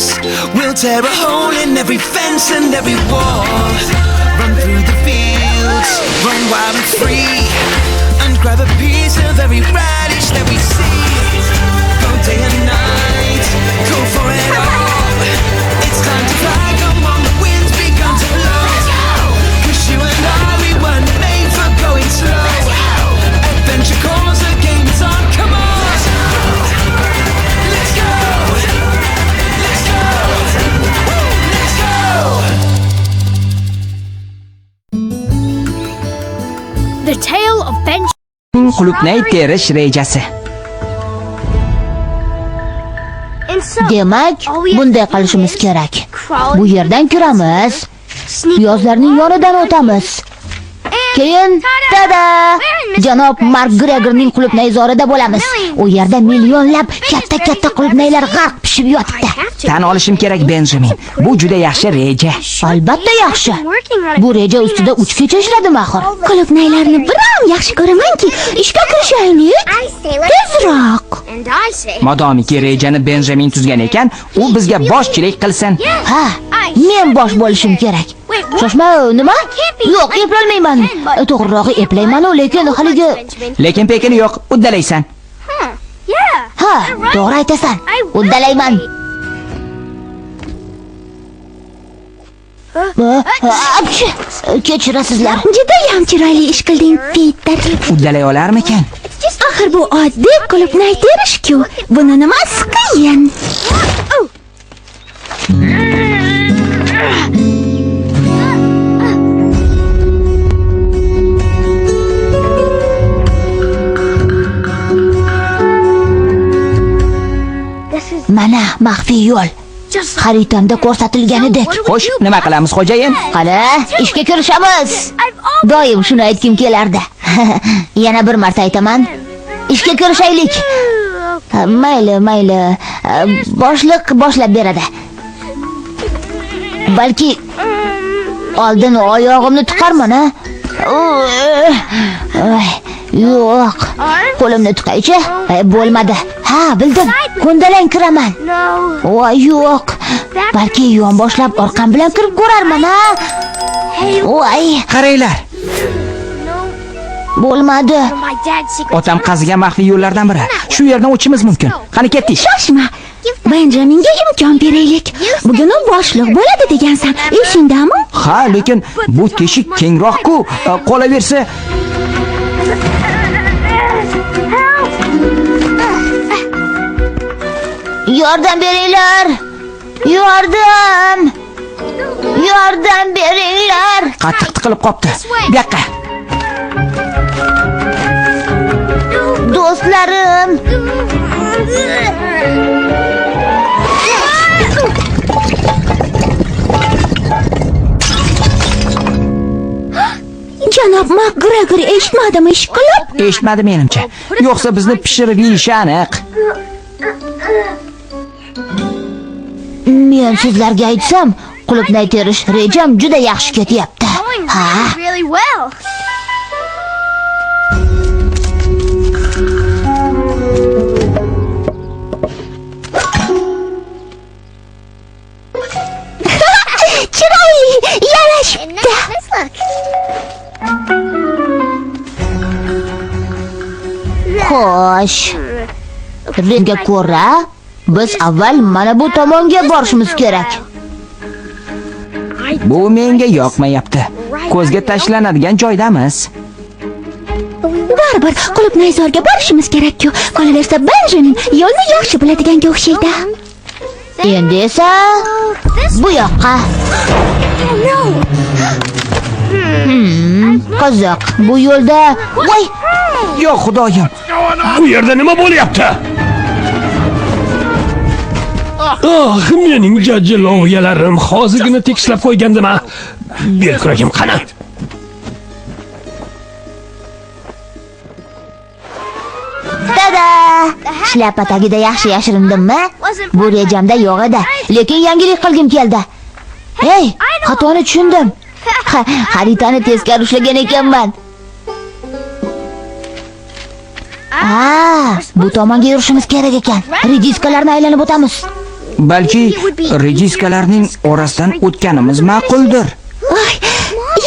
loose. We'll tear a hole in every fence and every wall. Run through the fields, run wild and free, and grab a piece of every radish that we see. Go day and night, go for it all. It's time to fly, come on, the wind's begun to blow. 'Cause you and I, we weren't made for going slow. Adventure calls, the game's on, come on. Let's go, let's go, let's go. The Tale of Ben. Qulupnay terish rejasi. Demak, bunday qilishimiz kerak. Bu yerdan kiramiz, piyozlarning yonidan o'tamiz. Keyin tada! Janob McGregorning qulupnayzorida bo'lamiz. U yerda millionlab katta qulupnaylar g'arq pishib yotibdi. Tan olishim kerak, Benjamin. Bu juda yaxshi reja. Albatta yaxshi. Bu reja ustida 3 kecha ishladim axir. Qulupnaylarni biram yaxshi ko'ramanki, ishga kirishaylik. Tezroq. Modomiki rejani Benjamin tuzgan ekan, u bizga boshchilik qilsin. Ha, men bosh bo'lishim kerak. Shoshma, nima? Yo'q, eplolmayman. To'g'rirog'i eplayman, lekin haligi Lekin pekini yo'q, uddalaysan. Ha, to'g'ri aytasan. Uddalayman. Kechirasizlar. Juda ham chiroyli ish qilding, Peter. Uddalay olarmikan? Axir bu oddiy qulupnay terish-ku. Buni nimasi qiyin? Mana maxfiy yo'l. Xaritamda ko'rsatilganidek. Xo'sh, nima qilamiz, xo'jayin? Qani, ishga kirishamiz. Doim shuni aytkim kelardi. Yana bir marta aytaman. Ishga kirishaylik. Mayli. Boshliq boshlab beradi. Balki oldin oyog'imni tiqarman, ha? Yo'q. Qo'limni tiqaychi. Bo'lmadi. Ha, bildim. Ko'ndalang kiraman. Voy, yo'q. Balki yon boshlab orqam bilan kirib ko'rarman, ha? Voy, Qaranglar. bo'lmadi. Otam qazigan maxfiy yo'llardan biri. Shu yerdan o'tishimiz mumkin. Qani ketdik. Shoshma. Benjaminga imkon beraylik. Bugun u boshliq bo'ladi degansan. Esingdami? Ha, lekin bu teshik kengroq-ku. Qolaversa, Yordam beringlar. Yordam beringlar. qattiq tiqilib qopti. Bu yoqqa. Do'stlarim. Janob McGregor eshitmadimi ish qilib? Eshitmadi menimcha. Yo'qsa bizni pishirib yeyishi aniq. Men sizlarga aytsam, qulupnay terish rejam juda yaxshi ketyapti. Ha? Chiroyli, yarashibdi. Xo'sh. Rejga ko'ra, biz avval mana bu tomonga borishimiz kerak. Bu menga yoqmayapti. Ko'zga tashlanadigan joydamiz. Baribir qulupnayzorga borishimiz kerak-ku. Qolaversa Benjamin yo'lni yaxshi biladiganga o'xshaydi. Endi esa bu yoqqa. Qiziq, bu yo'lda voy, Yo'q, xudoyim. Bu yerda nima bo'lyapti? Mening jajji loviyalarim hozirgina tekislab qo'ygandim-a. Ber kuragim qani. tada! Shlapa tagida yaxshi yashirindimmi? Bu rejamda yo'q edi, lekin yangilik qilgim keldi. Hey, xatoni tushundim. Xaritani teskari ushlagan ekanman. Bu tomonga yurishimiz kerak ekan. Rediskalarni aylanib o'tamiz. balki rejiskalarning orasidan o'tganimiz ma'quldir. Voy,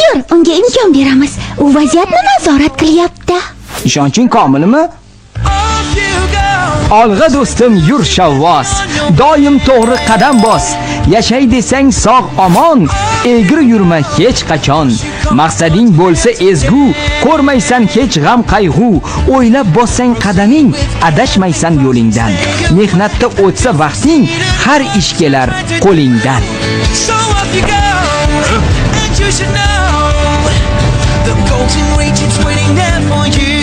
yur, unga imkon beramiz. U vaziyatni nazorat qilyapti. Ishonching komilmi? Off you go. Olg'a do'stim, yur shavvos. Doim to'g'ri qadam bos. Yashay desang sog' omon, egri yurma hech qachon. Maqsading bo'lsa ezgu, ko'rmaysan hech g'am qayg'u. O'ylab bossang qadaming, adashmaysan yo'lingdan. Mehnatda o'tsa vaqting, har ish kelar qo'lingdan. So off you go, and you should know the golden reach is waiting there for you.